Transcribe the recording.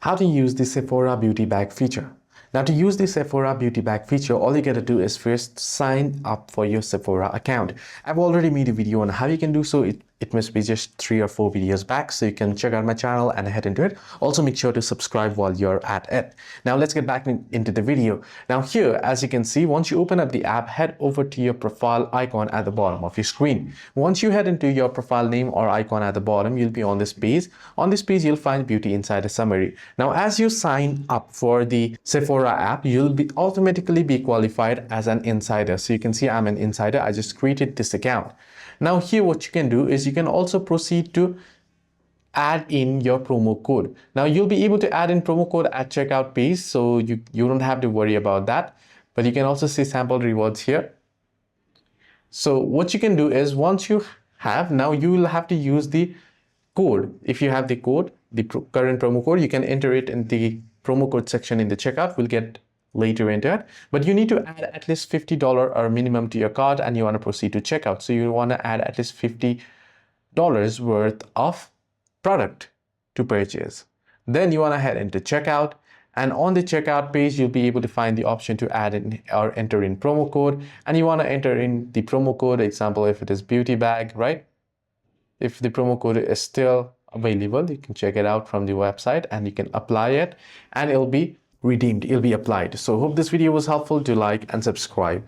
How to use the Sephora beauty bag feature. Now, to use the Sephora beauty bag feature, all you gotta do is first sign up for your Sephora account. I've already made a video on how you can do so. It must be just 3 or 4 videos back, so you can check out my channel and head into it. Also, make sure to subscribe while you're at it. Now, let's get back into the video. Now, here, as you can see, once you open up the app, head over to your profile icon at the bottom of your screen. Once you head into your profile name or icon at the bottom, you'll be on this page. On this page, you'll find Beauty Insider Summary. Now, as you sign up for the Sephora app, you'll automatically be qualified as an insider. So you can see I'm an insider. I just created this account. Now here, what you can do is you can also proceed to add in your promo code. Now you'll be able to add in promo code at checkout page, so you don't have to worry about that. But you can also see sample rewards here. So what you can do is once you have, now you will have to use the code. If you have the code, the current promo code, you can enter it in the promo code section in the checkout. We'll get later into it, but you need to add at least $50 or minimum to your cart, and you want to proceed to checkout. So you want to add at least $50 worth of product to purchase. Then you want to head into checkout, and on the checkout page you'll be able to find the option to add in or enter in promo code, and you want to enter in the promo code. Example, if it is beauty bag, right? If the promo code is still available, you can check it out from the website and you can apply it, and it'll be redeemed, it'll be applied. So hope this video was helpful. Do like and subscribe.